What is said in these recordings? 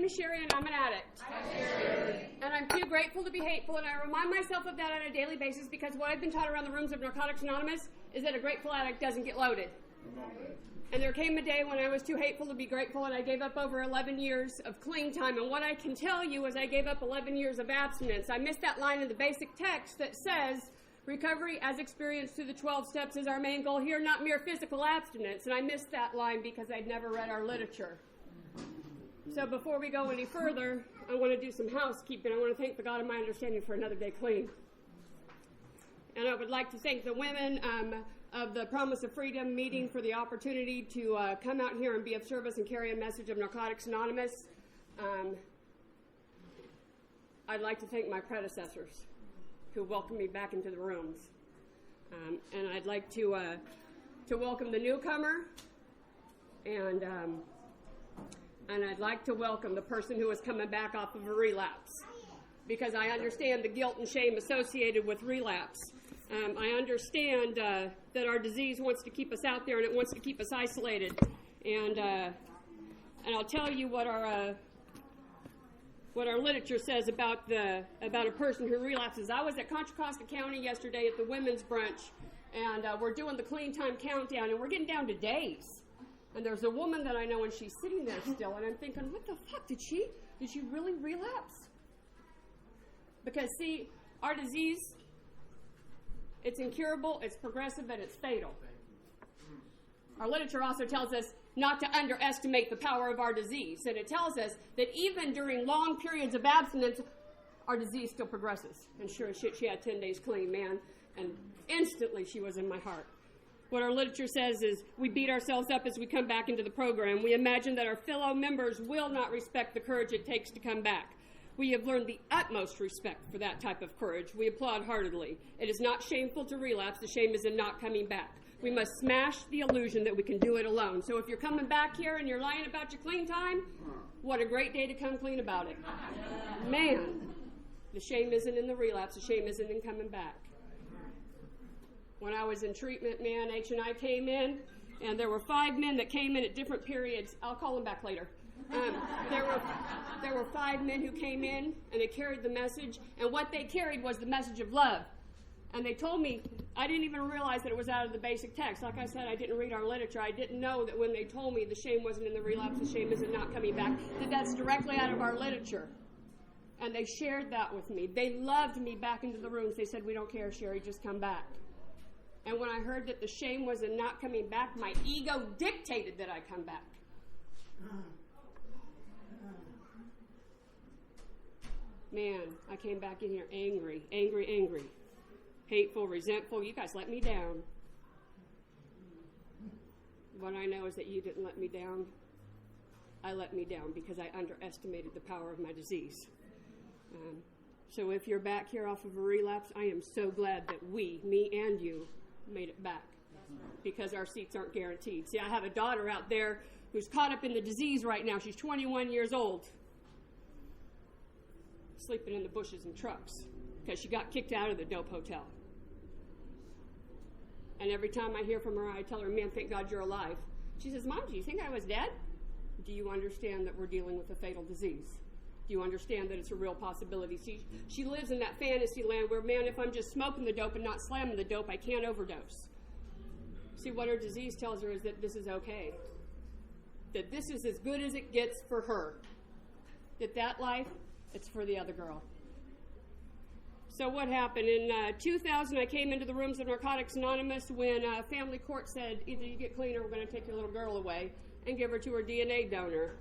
is Cheri, and I'm an addict. And I'm too grateful to be hateful, and I remind myself of that on a daily basis because what I've been taught around the rooms of Narcotics Anonymous is that a grateful addict doesn't get loaded. And there came a day when I was too hateful to be grateful, and I gave up over 11 years of clean time. And what I can tell you is I gave up 11 years of abstinence. I missed that line in the basic text that says, recovery as experienced through the 12 steps is our main goal here, not mere physical abstinence. And I missed that line because I'd never read our literature. So before we go any further, I want to do some housekeeping. I want to thank the God of my understanding for another day clean. And I would like to thank the women of the Promise of Freedom meeting for the opportunity to come out here and be of service and carry a message of Narcotics Anonymous. I'd like to thank my predecessors who welcomed me back into the rooms. And I'd like to welcome the newcomer, and I'd like to welcome the person who is coming back off of a relapse, because I understand the guilt and shame associated with relapse. I understand that our disease wants to keep us out there and it wants to keep us isolated. And I'll tell you what our literature says about a person who relapses. I was at Contra Costa County yesterday at the women's brunch, and we're doing the clean time countdown, and we're getting down to days. And there's a woman that I know, and she's sitting there still, and I'm thinking, what the fuck, did she really relapse? Because, see, our disease, it's incurable, it's progressive, and it's fatal. Our literature also tells us not to underestimate the power of our disease, and it tells us that even during long periods of abstinence, our disease still progresses. And sure as shit, she had 10 days clean, man, and instantly she was in my heart. What our literature says is we beat ourselves up as we come back into the program. We imagine that our fellow members will not respect the courage it takes to come back. We have learned the utmost respect for that type of courage. We applaud heartedly. It is not shameful to relapse. The shame is in not coming back. We must smash the illusion that we can do it alone. So if you're coming back here and you're lying about your clean time, what a great day to come clean about it. Man, the shame isn't in the relapse. The shame isn't in coming back. When I was in treatment, man, H and I came in, and there were 5 men that came in at different periods. I'll call them back later. There were 5 men who came in, and they carried the message, and what they carried was the message of love. And they told me, I didn't even realize that it was out of the basic text. Like I said, I didn't read our literature. I didn't know that when they told me the shame wasn't in the relapse, the shame isn't not coming back, that that's directly out of our literature. And they shared that with me. They loved me back into the rooms. They said, we don't care, Cheri, just come back. And when I heard that the shame was in not coming back, my ego dictated that I come back. Man, I came back in here angry, hateful, resentful. You guys let me down. What I know is that you didn't let me down. I let me down because I underestimated the power of my disease. So if you're back here off of a relapse, I am so glad that we, me and you, made it back, because our seats aren't guaranteed. See, I have a daughter out there who's caught up in the disease right now. She's 21 years old, sleeping in the bushes and trucks because she got kicked out of the dope hotel. And every time I hear from her, I tell her, man, thank God you're alive. She says, Mom, do you think I was dead? Do you understand that we're dealing with a fatal disease? Do you understand that it's a real possibility? See, she lives in that fantasy land where, man, if I'm just smoking the dope and not slamming the dope, I can't overdose. See, what her disease tells her is that this is okay. That this is as good as it gets for her. That life, it's for the other girl. So what happened? In 2000, I came into the rooms of Narcotics Anonymous when family court said, either you get clean or we're going to take your little girl away and give her to her DNA donor.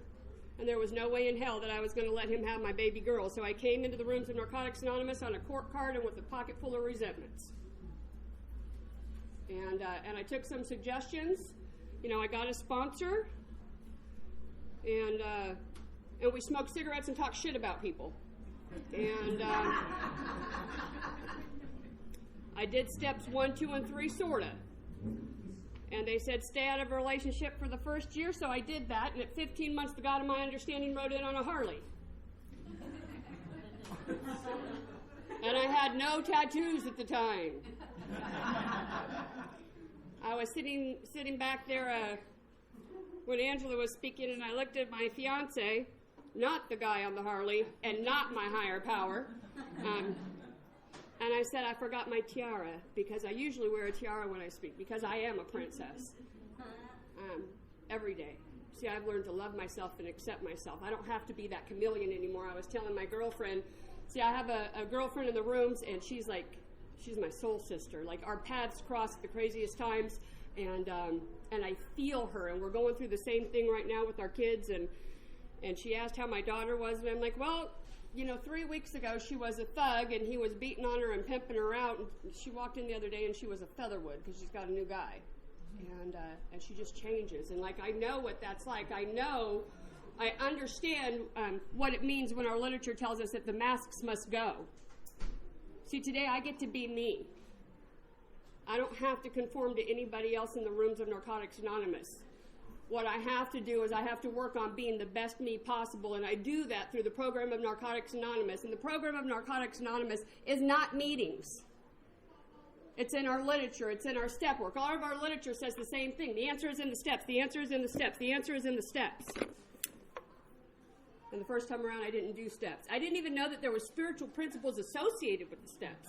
And there was no way in hell that I was going to let him have my baby girl. So I came into the rooms of Narcotics Anonymous on a court card and with a pocket full of resentments. And I took some suggestions. You know, I got a sponsor. And we smoked cigarettes and talked shit about people. And I did steps 1, 2, and 3, sorta. And they said, stay out of a relationship for the first year, so I did that. And at 15 months, the God of my understanding rode in on a Harley. And I had no tattoos at the time. I was sitting back there when Angela was speaking, and I looked at my fiance, not the guy on the Harley, and not my higher power. And I said, I forgot my tiara, because I usually wear a tiara when I speak, because I am a princess. Every day. See, I've learned to love myself and accept myself. I don't have to be that chameleon anymore. I was telling my girlfriend, see, I have a girlfriend in the rooms, and she's my soul sister. Like, our paths cross at the craziest times, and I feel her, and we're going through the same thing right now with our kids, and she asked how my daughter was, and I'm like, well, 3 weeks ago she was a thug, and he was beating on her and pimping her out, and she walked in the other day, and she was a featherwood, because she's got a new guy. And she just changes. And I know what that's like. I understand what it means when our literature tells us that the masks must go. See, today I get to be me. I don't have to conform to anybody else in the rooms of Narcotics Anonymous. What I have to do is I have to work on being the best me possible, and I do that through the program of Narcotics Anonymous. And the program of Narcotics Anonymous is not meetings. It's in our literature. It's in our step work. All of our literature says the same thing. The answer is in the steps. The answer is in the steps. The answer is in the steps. And the first time around, I didn't do steps. I didn't even know that there were spiritual principles associated with the steps.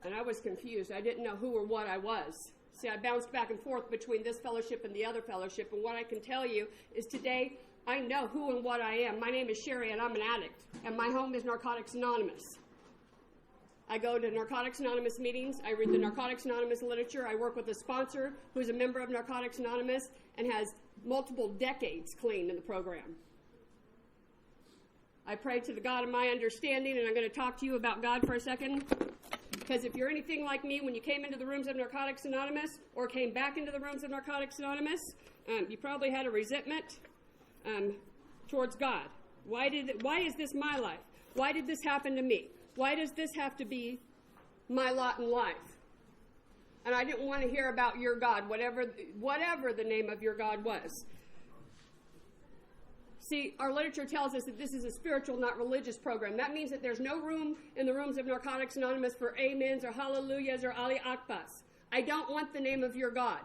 And I was confused. I didn't know who or what I was. See, I bounced back and forth between this fellowship and the other fellowship. And what I can tell you is today, I know who and what I am. My name is Cheri, and I'm an addict. And my home is Narcotics Anonymous. I go to Narcotics Anonymous meetings. I read the Narcotics Anonymous literature. I work with a sponsor who's a member of Narcotics Anonymous and has multiple decades clean in the program. I pray to the God of my understanding, and I'm going to talk to you about God for a second. Because if you're anything like me, when you came into the rooms of Narcotics Anonymous or came back into the rooms of Narcotics Anonymous, you probably had a resentment towards God. Why is this my life? Why did this happen to me? Why does this have to be my lot in life? And I didn't want to hear about your God, whatever the name of your God was. See, our literature tells us that this is a spiritual, not religious program. That means that there's no room in the rooms of Narcotics Anonymous for amens or hallelujahs or ali akbas. I don't want the name of your God.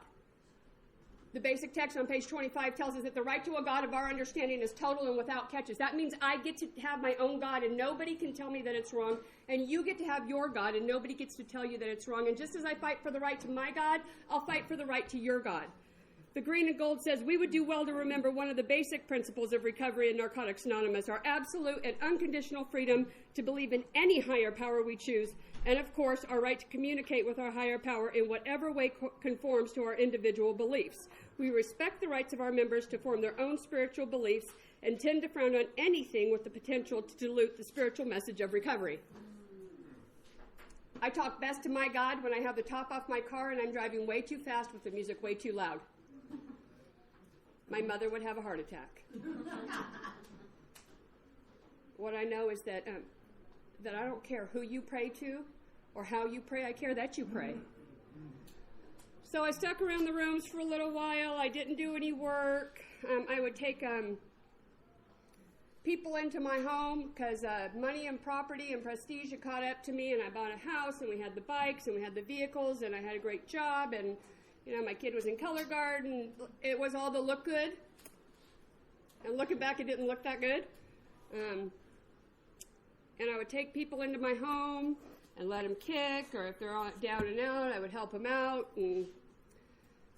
The basic text on page 25 tells us that the right to a God of our understanding is total and without catches. That means I get to have my own God, and nobody can tell me that it's wrong. And you get to have your God, and nobody gets to tell you that it's wrong. And just as I fight for the right to my God, I'll fight for the right to your God. The green and gold says, we would do well to remember one of the basic principles of recovery in Narcotics Anonymous, our absolute and unconditional freedom to believe in any higher power we choose, and of course, our right to communicate with our higher power in whatever way conforms to our individual beliefs. We respect the rights of our members to form their own spiritual beliefs and tend to frown on anything with the potential to dilute the spiritual message of recovery. I talk best to my God when I have the top off my car and I'm driving way too fast with the music way too loud. My mother would have a heart attack. What I know is that I don't care who you pray to or how you pray. I care that you pray. So I stuck around the rooms for a little while. I didn't do any work. I would take people into my home because money and property and prestige had caught up to me, and I bought a house, and we had the bikes, and we had the vehicles, and I had a great job, and my kid was in color guard, and it was all to look good. And looking back, it didn't look that good. And I would take people into my home and let them kick, or if they're down and out, I would help them out. And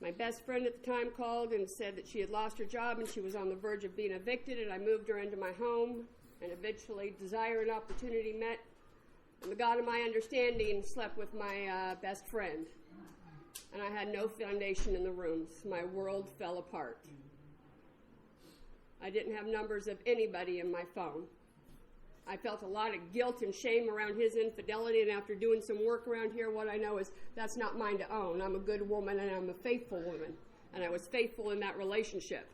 my best friend at the time called and said that she had lost her job and she was on the verge of being evicted, and I moved her into my home, and eventually desire and opportunity met. And the God of my understanding slept with my best friend. And I had no foundation in the rooms. My world fell apart. I didn't have numbers of anybody in my phone. I felt a lot of guilt and shame around his infidelity, and after doing some work around here, what I know is that's not mine to own. I'm a good woman, and I'm a faithful woman, and I was faithful in that relationship.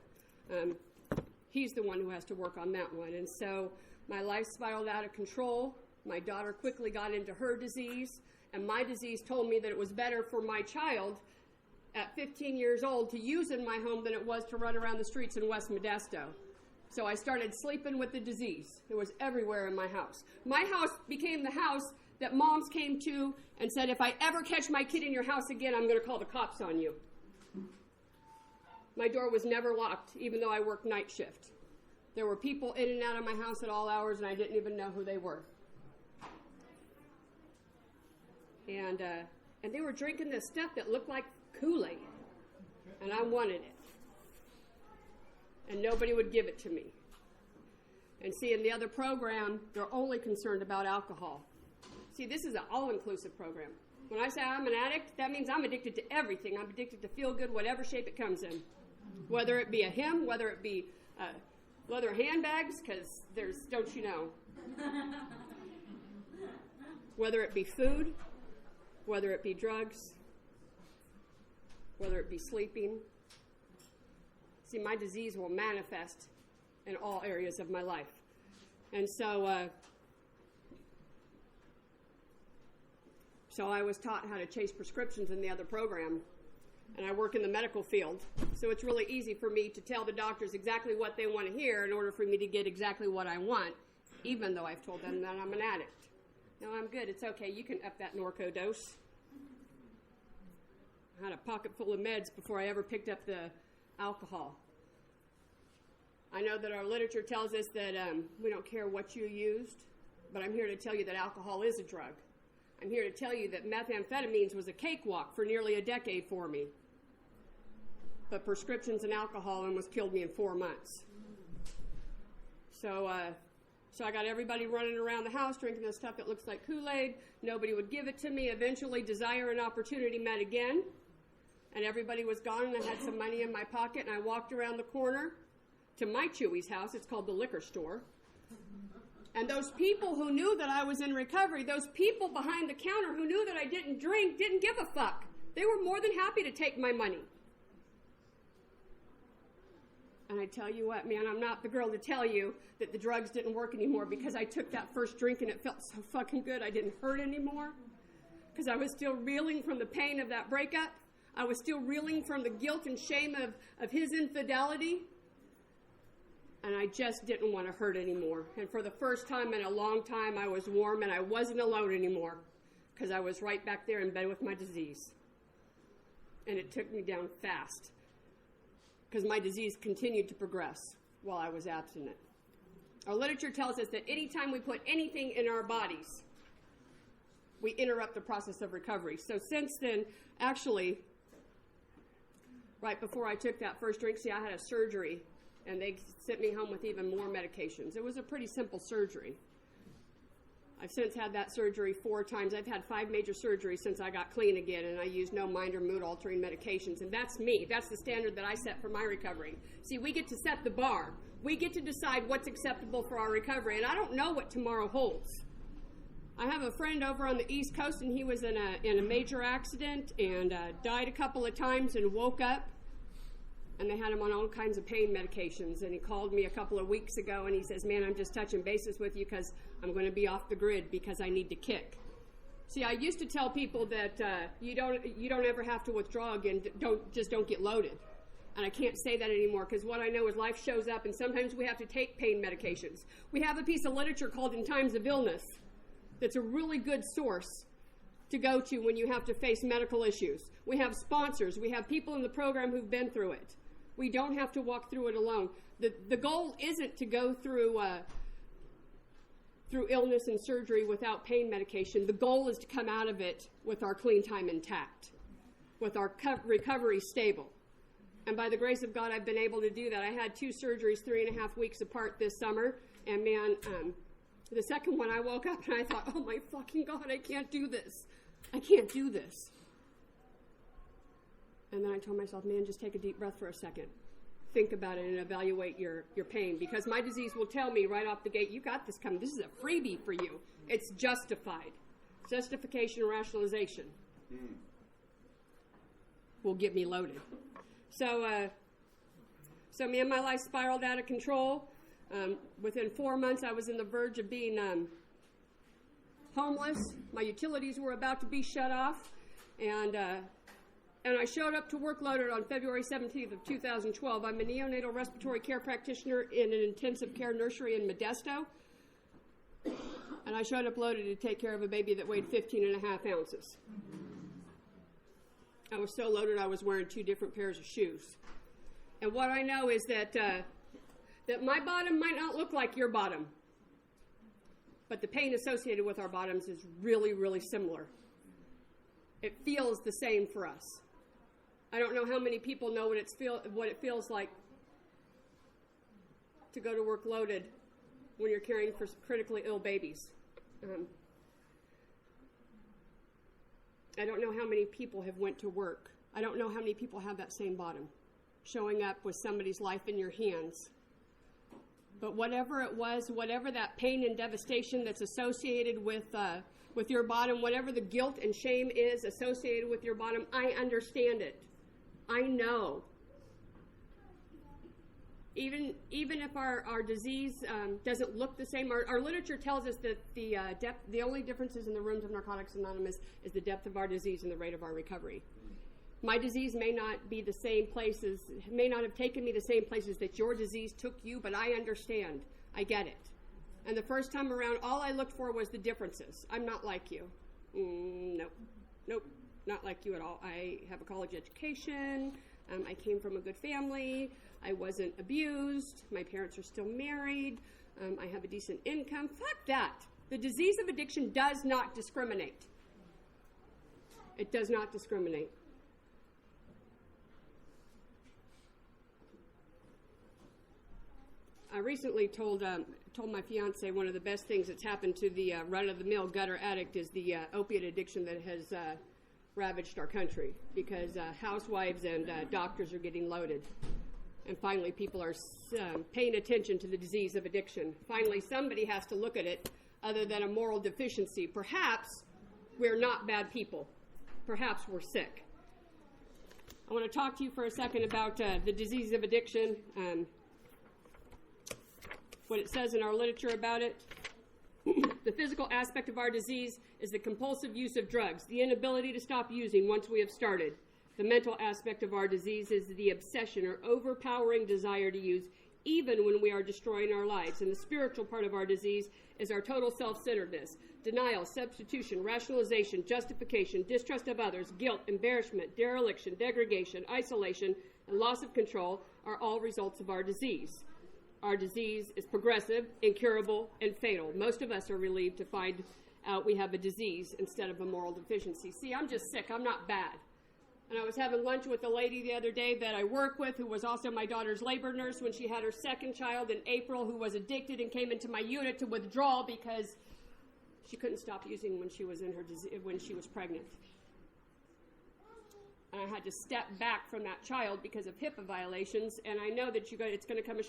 He's the one who has to work on that one. And so my life spiraled out of control. My daughter quickly got into her disease. And my disease told me that it was better for my child at 15 years old to use in my home than it was to run around the streets in West Modesto. So I started sleeping with the disease. It was everywhere in my house. My house became the house that moms came to and said, if I ever catch my kid in your house again, I'm going to call the cops on you. My door was never locked, even though I worked night shift. There were people in and out of my house at all hours, and I didn't even know who they were. And they were drinking this stuff that looked like Kool-Aid, and I wanted it. And nobody would give it to me. And see, in the other program, they're only concerned about alcohol. See, this is an all-inclusive program. When I say I'm an addict, that means I'm addicted to everything. I'm addicted to feel good, whatever shape it comes in. Whether it be a hymn, whether it be leather handbags, because there's, don't you know. Whether it be food, whether it be drugs, whether it be sleeping. See, my disease will manifest in all areas of my life. And so I was taught how to chase prescriptions in the other program, and I work in the medical field, so it's really easy for me to tell the doctors exactly what they want to hear in order for me to get exactly what I want, even though I've told them that I'm an addict. No, I'm good. It's okay. You can up that Norco dose. I had a pocket full of meds before I ever picked up the alcohol. I know that our literature tells us that we don't care what you used, but I'm here to tell you that alcohol is a drug. I'm here to tell you that methamphetamines was a cakewalk for nearly a decade for me. But prescriptions and alcohol almost killed me in 4 months. So I got everybody running around the house drinking this stuff that looks like Kool-Aid. Nobody would give it to me. Eventually, desire and opportunity met again. And everybody was gone, and I had some money in my pocket, and I walked around the corner to my Chewy's house. It's called the liquor store. And those people who knew that I was in recovery, those people behind the counter who knew that I didn't drink, didn't give a fuck. They were more than happy to take my money. And I tell you what, man, I'm not the girl to tell you that the drugs didn't work anymore, because I took that first drink and it felt so fucking good. I didn't hurt anymore, because I was still reeling from the pain of that breakup. I was still reeling from the guilt and shame of his infidelity. And I just didn't want to hurt anymore. And for the first time in a long time, I was warm and I wasn't alone anymore, because I was right back there in bed with my disease. And it took me down fast, because my disease continued to progress while I was abstinent. Our literature tells us that anytime we put anything in our bodies, we interrupt the process of recovery. So since then, actually, right before I took that first drink, see, I had a surgery, and they sent me home with even more medications. It was a pretty simple surgery. I've since had that surgery 4 times. I've had 5 major surgeries since I got clean again, and I use no mind or mood-altering medications. And that's me. That's the standard that I set for my recovery. See, we get to set the bar. We get to decide what's acceptable for our recovery, and I don't know what tomorrow holds. I have a friend over on the East Coast, and he was in a major accident and died a couple of times and woke up, and they had him on all kinds of pain medications. And he called me a couple of weeks ago, and he says, man, I'm just touching bases with you because I'm going to be off the grid because I need to kick. See, I used to tell people that you don't ever have to withdraw again. Don't get loaded. And I can't say that anymore, because what I know is life shows up, and sometimes we have to take pain medications. We have a piece of literature called In Times of Illness that's a really good source to go to when you have to face medical issues. We have sponsors. We have people in the program who've been through it. We don't have to walk through it alone. The goal isn't to go through illness and surgery without pain medication. The goal is to come out of it with our clean time intact, with our recovery stable. And by the grace of God, I've been able to do that. I had 2 surgeries 3.5 weeks apart this summer, and man, the second one I woke up and I thought, oh my fucking God, I can't do this. I can't do this. And then I told myself, man, just take a deep breath for a second. Think about it and evaluate your pain, because my disease will tell me right off the gate, you got this coming. This is a freebie for you. It's justified. Justification and rationalization will get me loaded. So man, my life spiraled out of control. Within 4 months, I was on the verge of being homeless. My utilities were about to be shut off, and I showed up to work loaded on February 17th of 2012. I'm a neonatal respiratory care practitioner in an intensive care nursery in Modesto, and I showed up loaded to take care of a baby that weighed 15.5 ounces. I was so loaded I was wearing 2 different pairs of shoes. And what I know is that that my bottom might not look like your bottom, but the pain associated with our bottoms is really, really similar. It feels the same for us. I don't know how many people know what it feels like to go to work loaded when you're caring for critically ill babies. I don't know how many people have went to work. I don't know how many people have that same bottom, showing up with somebody's life in your hands. But whatever it was, whatever that pain and devastation that's associated with your bottom, whatever the guilt and shame is associated with your bottom, I understand it. I know. Even if our disease doesn't look the same, our literature tells us that the only differences in the rooms of Narcotics Anonymous is the depth of our disease and the rate of our recovery. My disease may not be the same places, may not have taken me the same places that your disease took you, but I understand. I get it. And the first time around, all I looked for was the differences. I'm not like you. Nope, not like you at all. I have a college education. I came from a good family. I wasn't abused. My parents are still married. I have a decent income. Fuck that. The disease of addiction does not discriminate. It does not discriminate. I recently told my fiance one of the best things that's happened to the run-of-the-mill gutter addict is the opiate addiction that has ravaged our country, because housewives and doctors are getting loaded. And finally, people are paying attention to the disease of addiction. Finally, somebody has to look at it other than a moral deficiency. Perhaps we're not bad people. Perhaps we're sick. I want to talk to you for a second about the disease of addiction. What it says in our literature about it. The physical aspect of our disease is the compulsive use of drugs, the inability to stop using once we have started. The mental aspect of our disease is the obsession or overpowering desire to use even when we are destroying our lives. And the spiritual part of our disease is our total self-centeredness, denial, substitution, rationalization, justification, distrust of others, guilt, embarrassment, dereliction, degradation, isolation, and loss of control are all results of our disease. Our disease is progressive, incurable, and fatal. Most of us are relieved to find out we have a disease instead of a moral deficiency. See, I'm just sick. I'm not bad. And I was having lunch with a lady the other day that I work with who was also my daughter's labor nurse when she had her second child in April, who was addicted and came into my unit to withdraw because she couldn't stop using when she was when she was pregnant. And I had to step back from that child because of HIPAA violations. And I know that you guys, it's going to come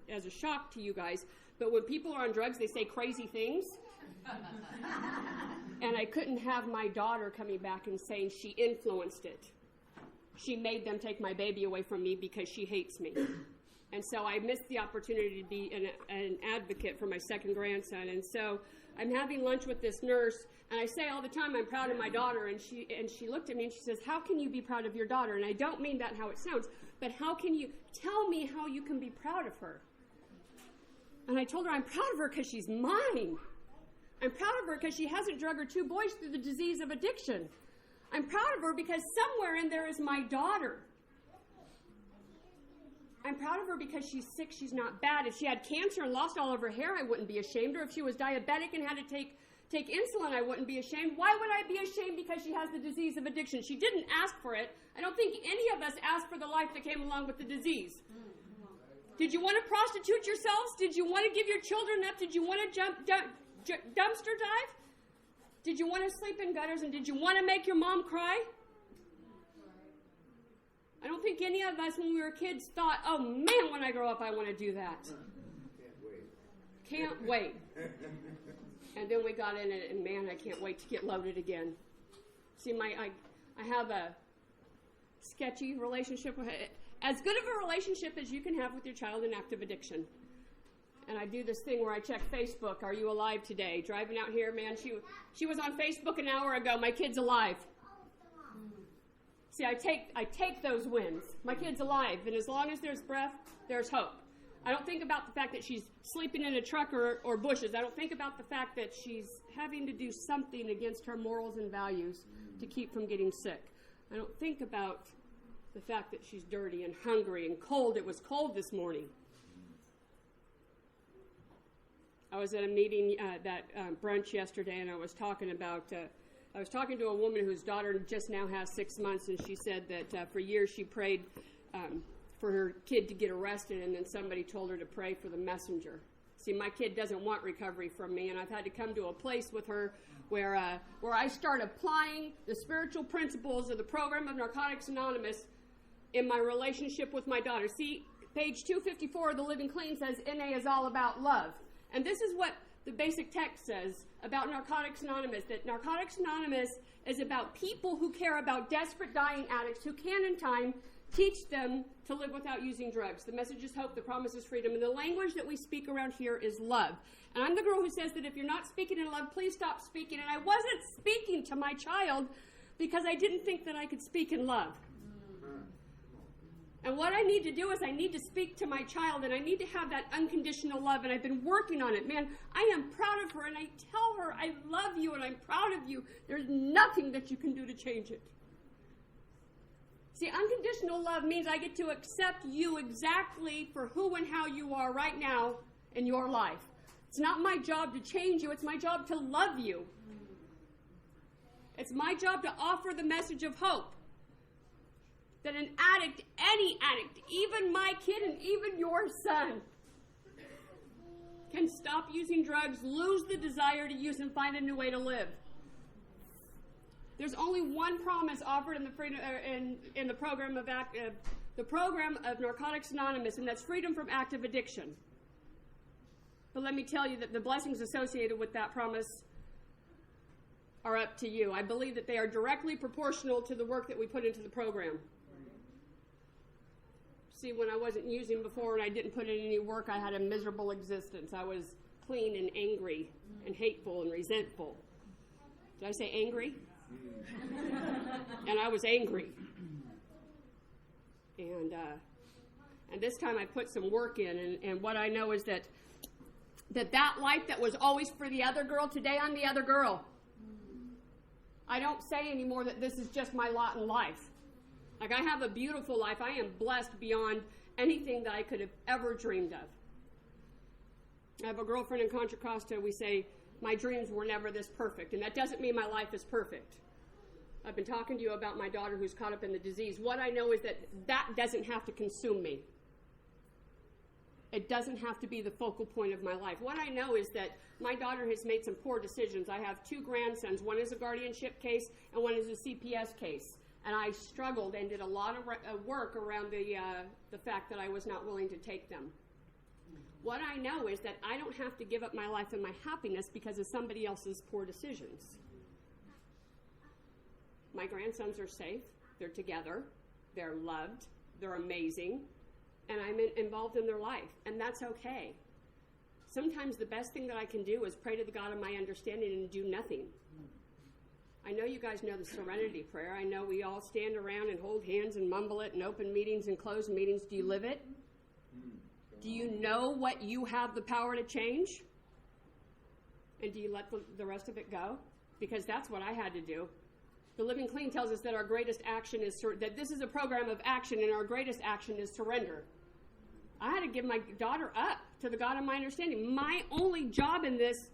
as a shock to you guys. But when people are on drugs, they say crazy things. And I couldn't have my daughter coming back and saying she influenced it. She made them take my baby away from me because she hates me. And so I missed the opportunity to be an advocate for my second grandson. And so I'm having lunch with this nurse, and I say all the time I'm proud of my daughter, and she looked at me and she says, how can you be proud of your daughter? And I don't mean that how it sounds, but how can you tell me how you can be proud of her? And I told her I'm proud of her because she's mine. I'm proud of her because she hasn't drug her two boys through the disease of addiction. I'm proud of her because somewhere in there is my daughter. I'm proud of her because she's sick, she's not bad. If she had cancer and lost all of her hair, I wouldn't be ashamed. Or if she was diabetic and had to take insulin, I wouldn't be ashamed. Why would I be ashamed because she has the disease of addiction? She didn't ask for it. I don't think any of us asked for the life that came along with the disease. Did you want to prostitute yourselves? Did you want to give your children up? Did you want to dumpster dive? Did you want to sleep in gutters? And did you want to make your mom cry? I don't think any of us when we were kids thought, oh man, when I grow up I want to do that. Can't wait. And then we got in it, and man, I can't wait to get loaded again. See, I have a sketchy relationship with it. As good of a relationship as you can have with your child in active addiction. And I do this thing where I check Facebook. Are you alive today? Driving out here, man, she was on Facebook an hour ago. My kid's alive. See, I take those wins. My kid's alive, and as long as there's breath, there's hope. I don't think about the fact that she's sleeping in a truck or bushes. I don't think about the fact that she's having to do something against her morals and values to keep from getting sick. I don't think about the fact that she's dirty and hungry and cold. It was cold this morning. I was at a meeting, brunch yesterday, and I was talking to a woman whose daughter just now has 6 months, and she said that for years she prayed for her kid to get arrested, and then somebody told her to pray for the messenger. See, my kid doesn't want recovery from me, and I've had to come to a place with her where I start applying the spiritual principles of the program of Narcotics Anonymous in my relationship with my daughter. See, page 254 of the Living Clean says NA is all about love. And this is what the basic text says about Narcotics Anonymous, that Narcotics Anonymous is about people who care about desperate dying addicts who can in time teach them to live without using drugs. The message is hope, the promise is freedom, and the language that we speak around here is love. And I'm the girl who says that if you're not speaking in love, please stop speaking. And I wasn't speaking to my child because I didn't think that I could speak in love. And what I need to do is I need to speak to my child, and I need to have that unconditional love, and I've been working on it. Man, I am proud of her, and I tell her, I love you, and I'm proud of you. There's nothing that you can do to change it. See, unconditional love means I get to accept you exactly for who and how you are right now in your life. It's not my job to change you. It's my job to love you. It's my job to offer the message of hope. That an addict, any addict, even my kid and even your son, can stop using drugs, lose the desire to use, and find a new way to live. There's only one promise offered in the program of Narcotics Anonymous, and that's freedom from active addiction. But let me tell you that the blessings associated with that promise are up to you. I believe that they are directly proportional to the work that we put into the program. See, when I wasn't using before and I didn't put in any work, I had a miserable existence. I was clean and angry and hateful and resentful. Did I say angry? And I was angry. And this time I put some work in, and what I know is that life that was always for the other girl, today I'm the other girl. I don't say anymore that this is just my lot in life. Like, I have a beautiful life. I am blessed beyond anything that I could have ever dreamed of. I have a girlfriend in Contra Costa. We say, my dreams were never this perfect. And that doesn't mean my life is perfect. I've been talking to you about my daughter who's caught up in the disease. What I know is that doesn't have to consume me. It doesn't have to be the focal point of my life. What I know is that my daughter has made some poor decisions. I have 2 grandsons. One is a guardianship case and one is a CPS case. And I struggled and did a lot of work around the fact that I was not willing to take them. What I know is that I don't have to give up my life and my happiness because of somebody else's poor decisions. My grandsons are safe. They're together. They're loved. They're amazing. And I'm involved in their life. And that's okay. Sometimes the best thing that I can do is pray to the God of my understanding and do nothing. I know you guys know the serenity prayer. I know we all stand around and hold hands and mumble it in open meetings and closed meetings. Do you live it? Do you know what you have the power to change? And do you let the rest of it go? Because that's what I had to do. The Living Clean tells us that our greatest action is that this is a program of action, and our greatest action is surrender. I had to give my daughter up to the God of my understanding. My only job in this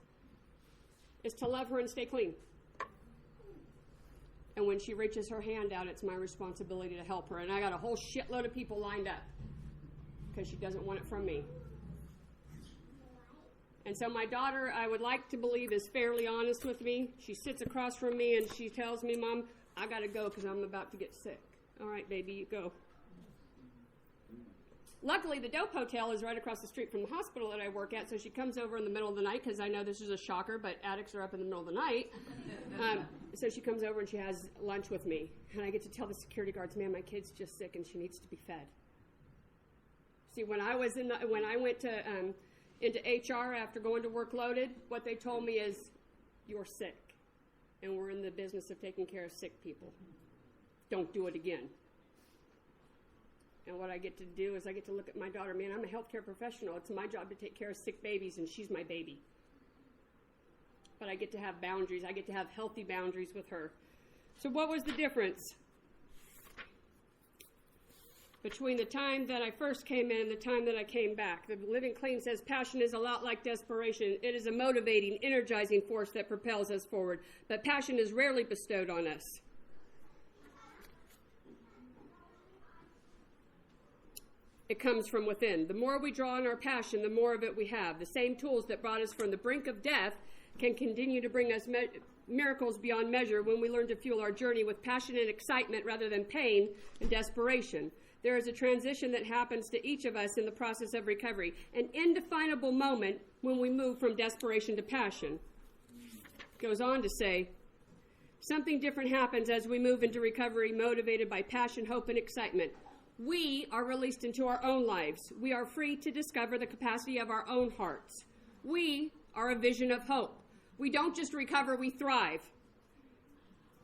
is to love her and stay clean. And when she reaches her hand out, it's my responsibility to help her. And I got a whole shitload of people lined up because she doesn't want it from me. And so my daughter, I would like to believe, is fairly honest with me. She sits across from me and she tells me, Mom, I got to go because I'm about to get sick. All right, baby, you go. Luckily, the Dope Hotel is right across the street from the hospital that I work at, so she comes over in the middle of the night, because I know this is a shocker, but addicts are up in the middle of the night. So she comes over and she has lunch with me, and I get to tell the security guards, man, my kid's just sick and she needs to be fed. See, when I went into HR after going to work loaded, what they told me is, you're sick, and we're in the business of taking care of sick people. Don't do it again. And what I get to do is I get to look at my daughter. Man, I'm a healthcare professional. It's my job to take care of sick babies, and she's my baby. But I get to have boundaries. I get to have healthy boundaries with her. So what was the difference? between the time that I first came in and the time that I came back. The Living Clean says passion is a lot like desperation. It is a motivating, energizing force that propels us forward, but passion is rarely bestowed on us. It comes from within. The more we draw on our passion, the more of it we have. The same tools that brought us from the brink of death can continue to bring us miracles beyond measure when we learn to fuel our journey with passion and excitement rather than pain and desperation. There is a transition that happens to each of us in the process of recovery, an indefinable moment when we move from desperation to passion. It goes on to say, something different happens as we move into recovery motivated by passion, hope, and excitement. We are released into our own lives. We are free to discover the capacity of our own hearts. We are a vision of hope. We don't just recover, we thrive.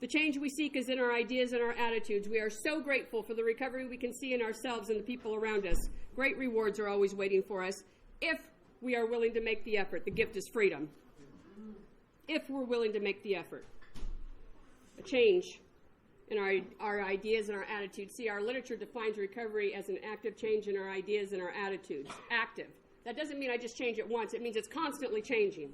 The change we seek is in our ideas and our attitudes. We are so grateful for the recovery we can see in ourselves and the people around us. Great rewards are always waiting for us if we are willing to make the effort. The gift is freedom. If we're willing to make the effort. A change in our ideas and our attitudes. See, our literature defines recovery as an active change in our ideas and our attitudes. Active. That doesn't mean I just change it once. It means it's constantly changing.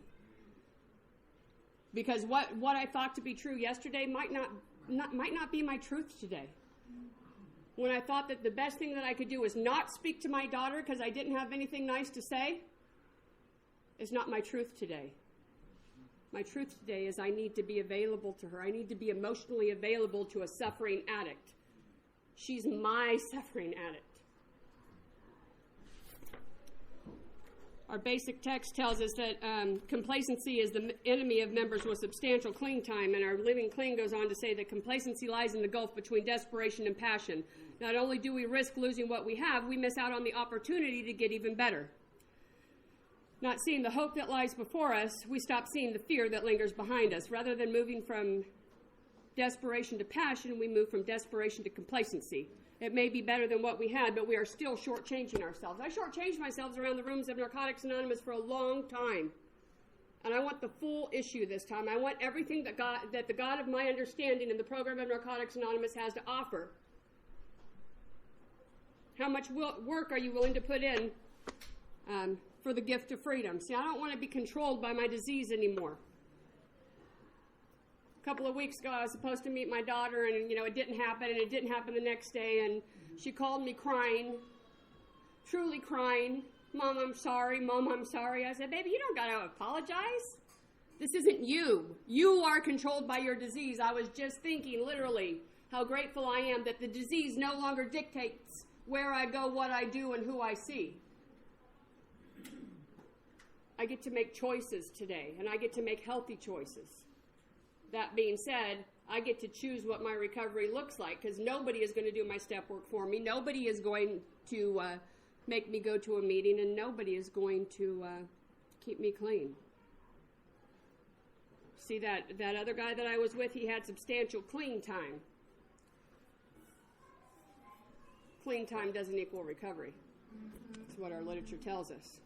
Because what I thought to be true yesterday might not be my truth today. When I thought that the best thing that I could do was not speak to my daughter because I didn't have anything nice to say, is not my truth today. My truth today is I need to be available to her. I need to be emotionally available to a suffering addict. She's my suffering addict. Our basic text tells us that complacency is the enemy of members with substantial clean time, and our Living Clean goes on to say that complacency lies in the gulf between desperation and passion. Not only do we risk losing what we have, we miss out on the opportunity to get even better. Not seeing the hope that lies before us, we stop seeing the fear that lingers behind us. Rather than moving from desperation to passion, we move from desperation to complacency. It may be better than what we had, but we are still shortchanging ourselves. I shortchanged myself around the rooms of Narcotics Anonymous for a long time. And I want the full issue this time. I want everything that the God of my understanding and the program of Narcotics Anonymous has to offer. How much work are you willing to put in for the gift of freedom? See, I don't want to be controlled by my disease anymore. A couple of weeks ago, I was supposed to meet my daughter, and, it didn't happen, and it didn't happen the next day, and she called me crying, truly crying. Mom, I'm sorry. Mom, I'm sorry. I said, baby, you don't got to apologize. This isn't you. You are controlled by your disease. I was just thinking, literally, how grateful I am that the disease no longer dictates where I go, what I do, and who I see. I get to make choices today, and I get to make healthy choices. That being said, I get to choose what my recovery looks like, because nobody is going to do my step work for me. Nobody is going to make me go to a meeting, and nobody is going to keep me clean. See, that other guy that I was with, he had substantial clean time. Clean time doesn't equal recovery. That's what our literature tells us.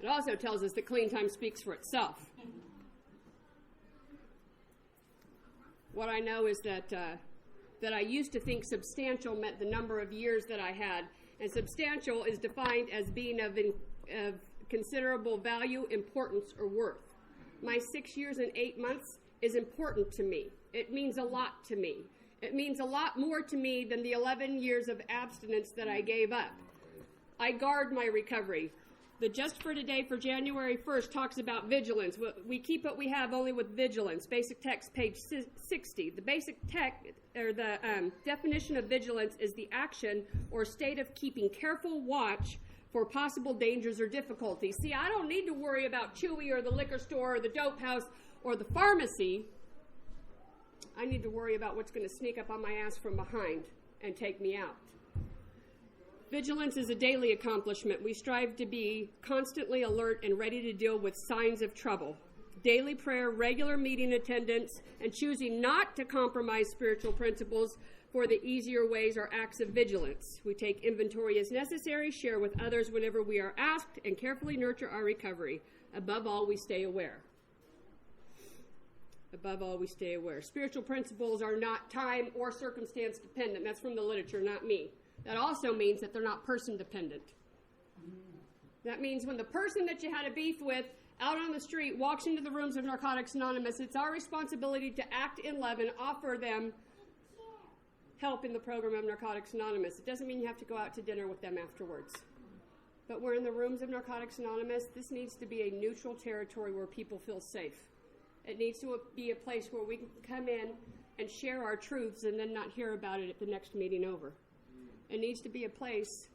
It also tells us that clean time speaks for itself. What I know is that I used to think substantial meant the number of years that I had, and substantial is defined as being of considerable value, importance, or worth. My 6 years and 8 months is important to me. It means a lot to me. It means a lot more to me than the 11 years of abstinence that I gave up. I guard my recovery. The Just for Today for January 1st talks about vigilance. We keep what we have only with vigilance. Basic text, page 60. The basic text, or the definition of vigilance is the action or state of keeping careful watch for possible dangers or difficulties. See, I don't need to worry about Chewy or the liquor store or the dope house or the pharmacy. I need to worry about what's going to sneak up on my ass from behind and take me out. Vigilance is a daily accomplishment. We strive to be constantly alert and ready to deal with signs of trouble. Daily prayer, regular meeting attendance, and choosing not to compromise spiritual principles for the easier ways are acts of vigilance. We take inventory as necessary, share with others whenever we are asked, and carefully nurture our recovery. Above all, we stay aware. Above all, we stay aware. Spiritual principles are not time or circumstance dependent. That's from the literature, not me. That also means that they're not person dependent. That means when the person that you had a beef with out on the street walks into the rooms of Narcotics Anonymous, it's our responsibility to act in love and offer them help in the program of Narcotics Anonymous. It doesn't mean you have to go out to dinner with them afterwards. But we're in the rooms of Narcotics Anonymous. This needs to be a neutral territory where people feel safe. It needs to be a place where we can come in and share our truths and then not hear about it at the next meeting over. It needs to be a place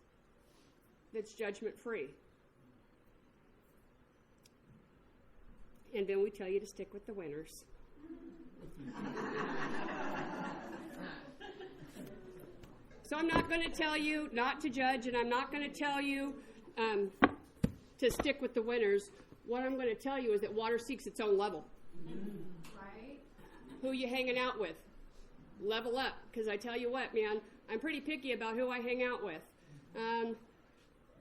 that's judgment-free. And then we tell you to stick with the winners. So I'm not going to tell you not to judge, and I'm not going to tell you to stick with the winners. What I'm going to tell you is that water seeks its own level. Right? Who you hanging out with? Level up, because I tell you what, man, I'm pretty picky about who I hang out with.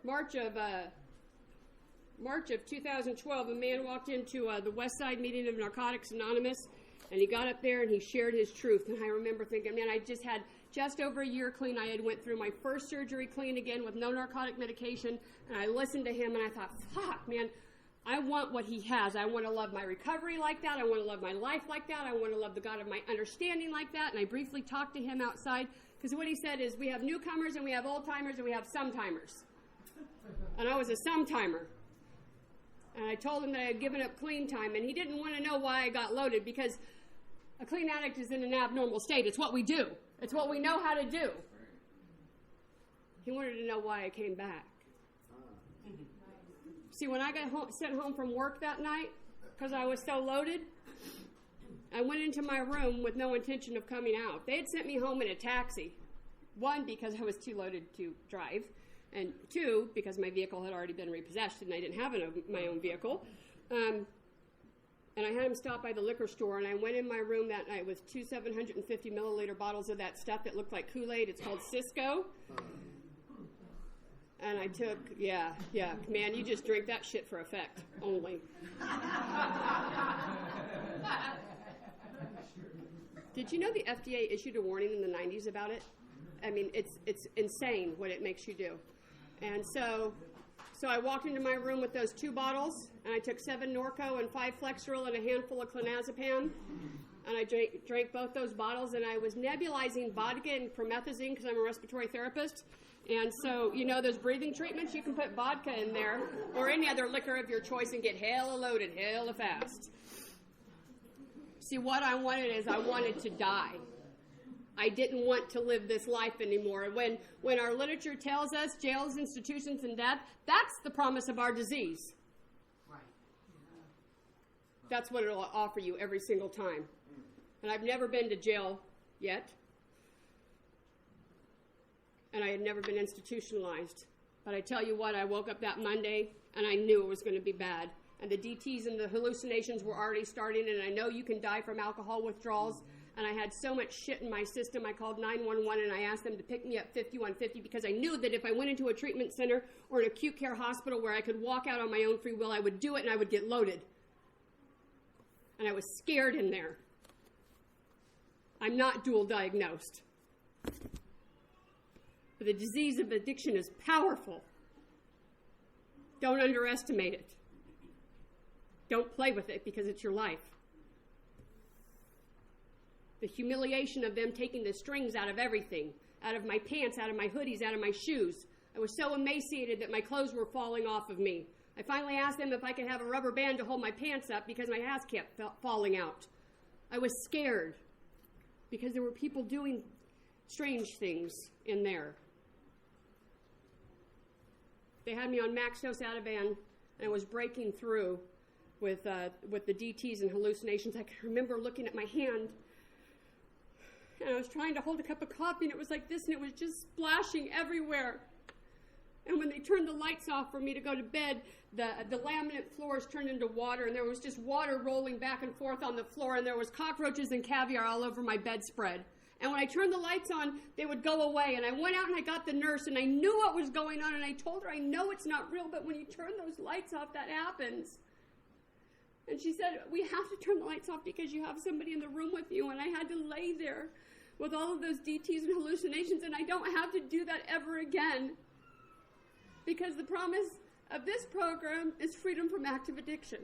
March of 2012, a man walked into the West Side meeting of Narcotics Anonymous, and he got up there and he shared his truth. And I remember thinking, man, I just had just over a year clean. I had went through my first surgery clean again with no narcotic medication, and I listened to him and I thought, fuck, man, I want what he has. I want to love my recovery like that. I want to love my life like that. I want to love the God of my understanding like that. And I briefly talked to him outside, because what he said is, we have newcomers and we have old-timers and we have sometimers. And I was a sometime. And I told him that I had given up clean time, and he didn't want to know why I got loaded, because a clean addict is in an abnormal state. It's what we do. It's what we know how to do. He wanted to know why I came back. See, when I got sent home from work that night, because I was so loaded, I went into my room with no intention of coming out. They had sent me home in a taxi. One, because I was too loaded to drive. And two, because my vehicle had already been repossessed and I didn't have my own vehicle. And I had him stop by the liquor store, and I went in my room that night with 2 750 milliliter bottles of that stuff that looked like Kool-Aid. It's called Cisco. And I took, yeah, man, you just drink that shit for effect only. Did you know the FDA issued a warning in the 90s about it? I mean, it's insane what it makes you do. And so I walked into my room with those 2 bottles, and I took 7 Norco and 5 Flexeril and a handful of clonazepam, and I drank both those bottles, and I was nebulizing vodka and promethazine because I'm a respiratory therapist. And so, you know, those breathing treatments, you can put vodka in there or any other liquor of your choice and get hella loaded, hella fast. See, what I wanted is I wanted to die. I didn't want to live this life anymore. When our literature tells us jails, institutions, and death, that's the promise of our disease. Right. That's what it'll offer you every single time. And I've never been to jail yet. And I had never been institutionalized. But I tell you what, I woke up that Monday, and I knew it was going to be bad. And the DTs and the hallucinations were already starting, and I know you can die from alcohol withdrawals. And I had so much shit in my system, I called 911 and I asked them to pick me up 5150 because I knew that if I went into a treatment center or an acute care hospital where I could walk out on my own free will, I would do it and I would get loaded. And I was scared in there. I'm not dual diagnosed. But the disease of addiction is powerful. Don't underestimate it. Don't play with it because it's your life. The humiliation of them taking the strings out of everything, out of my pants, out of my hoodies, out of my shoes. I was so emaciated that my clothes were falling off of me. I finally asked them if I could have a rubber band to hold my pants up because my ass kept falling out. I was scared because there were people doing strange things in there. They had me on max dose Ativan, and I was breaking through with the DTs and hallucinations. I can remember looking at my hand, and I was trying to hold a cup of coffee, and it was like this, and it was just splashing everywhere. And when they turned the lights off for me to go to bed, the laminate floors turned into water, and there was just water rolling back and forth on the floor, and there was cockroaches and caviar all over my bedspread. And when I turned the lights on, they would go away. And I went out and I got the nurse, and I knew what was going on, and I told her, I know it's not real, but when you turn those lights off, that happens. And she said, we have to turn the lights off because you have somebody in the room with you. And I had to lay there with all of those DTs and hallucinations, and I don't have to do that ever again. Because the promise of this program is freedom from active addiction.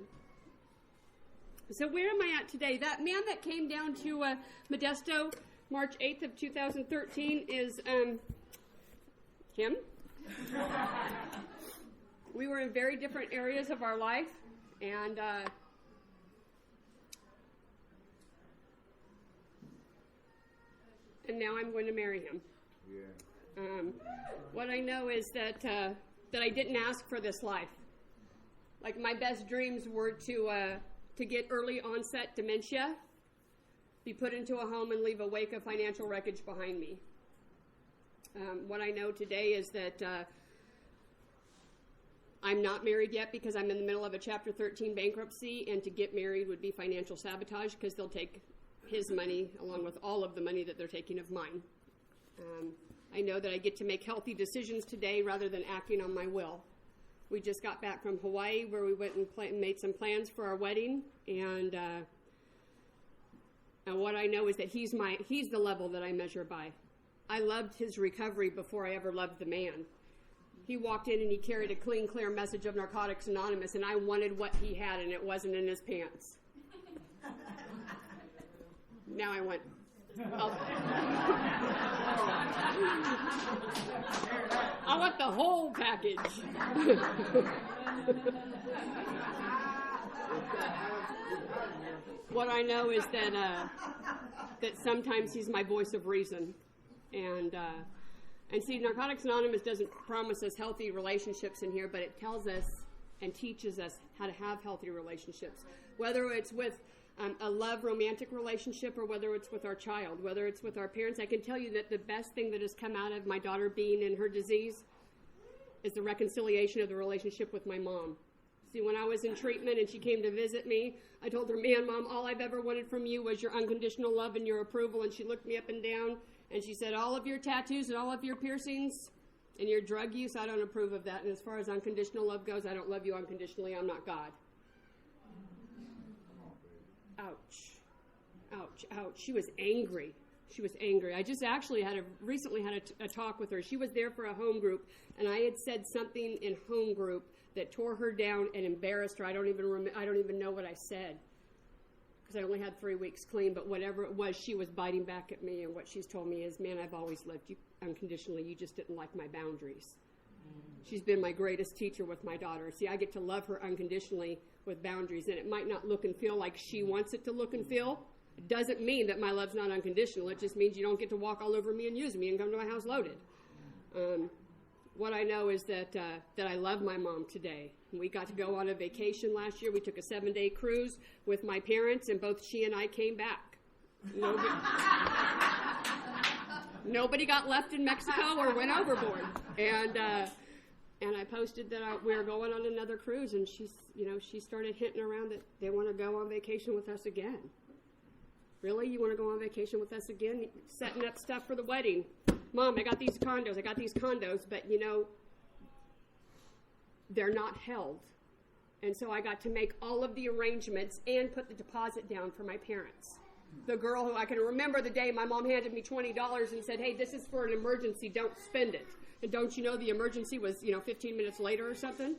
So where am I at today? That man that came down to Modesto March 8th of 2013 is Kim. We were in very different areas of our life, and now I'm going to marry him. Yeah. What I know is that I didn't ask for this life. Like, my best dreams were to get early onset dementia, be put into a home, and leave a wake of financial wreckage behind me. What I know today is that I'm not married yet because I'm in the middle of a Chapter 13 bankruptcy, and to get married would be financial sabotage because they'll take his money along with all of the money that they're taking of mine. I know that I get to make healthy decisions today rather than acting on my will. We just got back from Hawaii where we went and made some plans for our wedding, and what I know is that he's the level that I measure by. I loved his recovery before I ever loved the man. He walked in and he carried a clean, clear message of Narcotics Anonymous, and I wanted what he had, and it wasn't in his pants. Now I went, I want the whole package. What I know is that sometimes he's my voice of reason, and see, Narcotics Anonymous doesn't promise us healthy relationships in here, but it tells us and teaches us how to have healthy relationships, whether it's with a love romantic relationship or whether it's with our child, whether it's with our parents. I can tell you that the best thing that has come out of my daughter being in her disease is the reconciliation of the relationship with my mom. See, when I was in treatment and she came to visit me, I told her, man, Mom, all I've ever wanted from you was your unconditional love and your approval. And she looked me up and down and she said, all of your tattoos and all of your piercings and your drug use, I don't approve of that. And as far as unconditional love goes, I don't love you unconditionally. I'm not God. Ouch. Ouch. Ouch. She was angry. She was angry. I just actually recently had a talk with her. She was there for a home group, and I had said something in home group that tore her down and embarrassed her. I don't even know what I said because I only had 3 weeks clean, but whatever it was, she was biting back at me, and what she's told me is, man, I've always loved you unconditionally. You just didn't like my boundaries. She's been my greatest teacher with my daughter. See, I get to love her unconditionally with boundaries, and it might not look and feel like she wants it to look and feel. It doesn't mean that my love's not unconditional. It just means you don't get to walk all over me and use me and come to my house loaded. What I know is that I love my mom today. We got to go on a vacation last year. We took a 7-day cruise with my parents, and both she and I came back. Nobody got left in Mexico or went overboard. And I posted that we were going on another cruise, and she started hinting around that they want to go on vacation with us again. Really? You want to go on vacation with us again? Setting up stuff for the wedding. Mom, I got these condos, but they're not held. And so I got to make all of the arrangements and put the deposit down for my parents. The girl who I can remember the day my mom handed me $20 and said, hey, this is for an emergency, don't spend it. And don't you know the emergency was, 15 minutes later or something?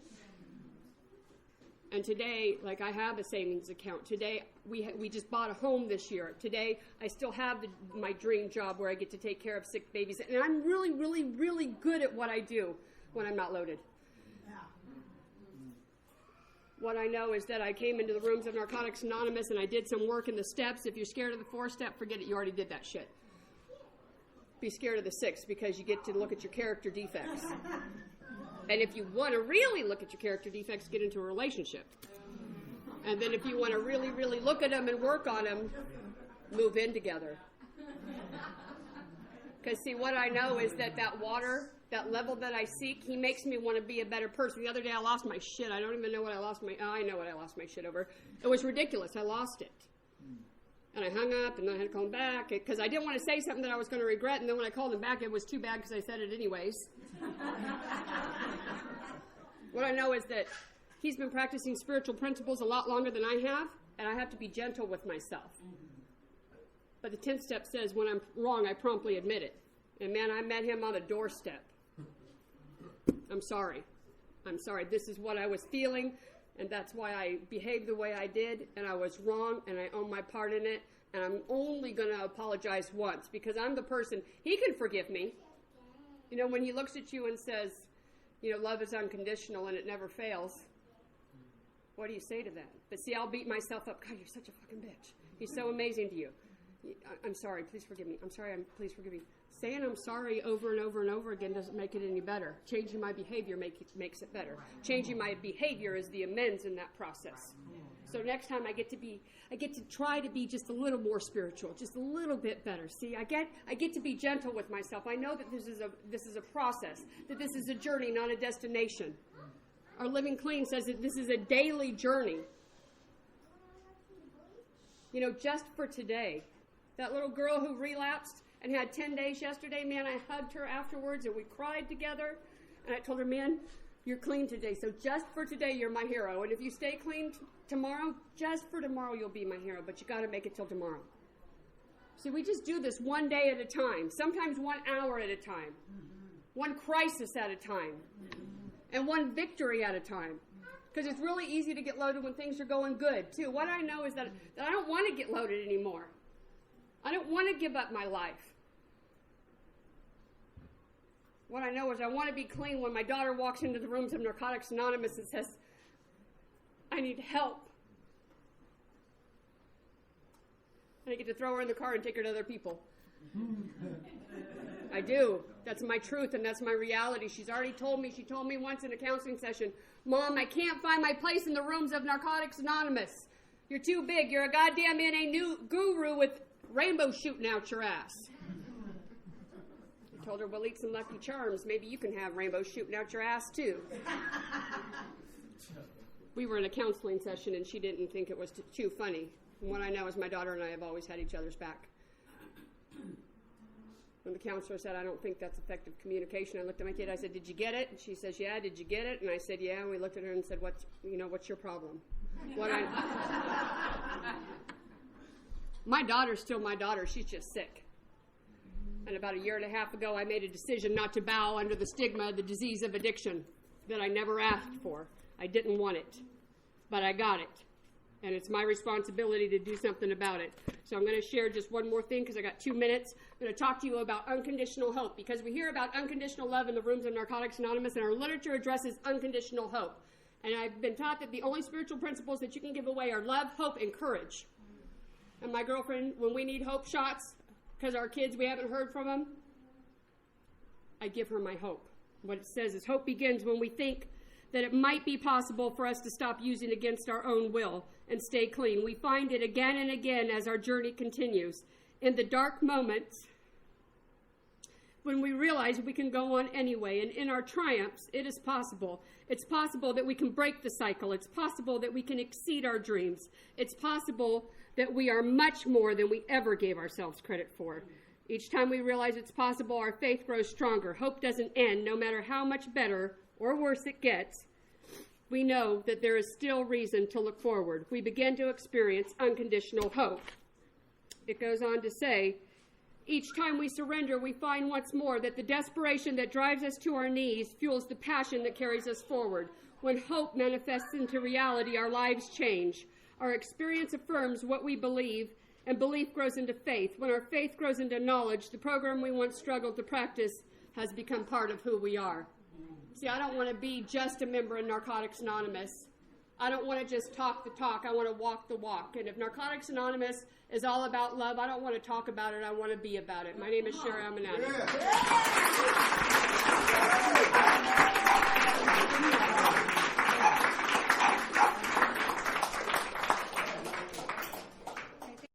And today, I have a savings account. Today, we just bought a home this year. Today, I still have my dream job where I get to take care of sick babies. And I'm really, really, really good at what I do when I'm not loaded. What I know is that I came into the rooms of Narcotics Anonymous and I did some work in the steps. If you're scared of the 4-step, forget it. You already did that shit. Be scared of the 6 because you get to look at your character defects. And if you want to really look at your character defects, get into a relationship. And then if you want to really, really look at them and work on them, move in together. Because, see, what I know is that water, that level that I seek, he makes me want to be a better person. The other day I lost my shit. I don't even know what I lost I know what I lost my shit over. It was ridiculous. I lost it. And I hung up, and then I had to call him back because I didn't want to say something that I was going to regret. And then when I called him back, it was too bad because I said it anyways. What I know is that He's been practicing spiritual principles a lot longer than I have, and I have to be gentle with myself. But the 10th step says, when I'm wrong, I promptly admit it. And man, I met him on the doorstep. I'm sorry. This is what I was feeling, and that's why I behaved the way I did, and I was wrong, and I own my part in it, and I'm only going to apologize once, because I'm the person. He can forgive me. You know, when he looks at you and says, you know, love is unconditional and it never fails, what do you say to that? But see, I'll beat myself up. God, you're such a fucking bitch. He's so amazing to you. I'm sorry, please forgive me. I'm sorry, please forgive me. Saying I'm sorry over and over and over again doesn't make it any better. Changing my behavior makes it better. Changing my behavior is the amends in that process. So next time I get to try to be just a little more spiritual, just a little bit better. See, I get to be gentle with myself. I know that this is a process, that this is a journey, not a destination. Our Living Clean says that this is a daily journey. You know, just for today. That little girl who relapsed and had 10 days yesterday, man, I hugged her afterwards and we cried together. And I told her, man, you're clean today. So just for today, you're my hero. And if you stay clean tomorrow, just for tomorrow, you'll be my hero. But you got to make it till tomorrow. See, we just do this one day at a time. Sometimes 1 hour at a time. One crisis at a time. And one victory at a time. Because it's really easy to get loaded when things are going good, too. What I know is that I don't want to get loaded anymore. I don't want to give up my life. What I know is I want to be clean when my daughter walks into the rooms of Narcotics Anonymous and says, I need help. And I get to throw her in the car and take her to other people. I do. That's my truth and that's my reality. She's already told me. She told me once in a counseling session, Mom, I can't find my place in the rooms of Narcotics Anonymous. You're too big. You're a goddamn NA guru with rainbow shooting out your ass. I told her, well, eat some Lucky Charms. Maybe you can have rainbow shooting out your ass, too. We were in a counseling session, and she didn't think it was too funny. And what I know is my daughter and I have always had each other's back. When the counselor said, I don't think that's effective communication, I looked at my kid, I said, did you get it? And she says, yeah, did you get it? And I said, yeah. And we looked at her and said, what's your problem? My daughter's still my daughter. She's just sick. And about 1.5 years ago, I made a decision not to bow under the stigma of the disease of addiction that I never asked for. I didn't want it, but I got it. And it's my responsibility to do something about it. So I'm going to share just one more thing because I got 2 minutes. I'm going to talk to you about unconditional hope because we hear about unconditional love in the rooms of Narcotics Anonymous, and our literature addresses unconditional hope. And I've been taught that the only spiritual principles that you can give away are love, hope, and courage. And my girlfriend, when we need hope shots, because our kids, we haven't heard from them, I give her my hope. What it says is hope begins when we think that it might be possible for us to stop using against our own will and stay clean. We find it again and again as our journey continues. In the dark moments, when we realize we can go on anyway, and in our triumphs, it is possible. It's possible that we can break the cycle. It's possible that we can exceed our dreams. It's possible that we are much more than we ever gave ourselves credit for. Each time we realize it's possible, our faith grows stronger. Hope doesn't end, no matter how much better or worse it gets. We know that there is still reason to look forward. We begin to experience unconditional hope. It goes on to say, each time we surrender, we find once more that the desperation that drives us to our knees fuels the passion that carries us forward. When hope manifests into reality, our lives change. Our experience affirms what we believe, and belief grows into faith. When our faith grows into knowledge, the program we once struggled to practice has become part of who we are. See, I don't want to be just a member of Narcotics Anonymous. I don't want to just talk the talk. I want to walk the walk. And if Narcotics Anonymous is all about love, I don't want to talk about it. I want to be about it. My name is Cheri H. Promise.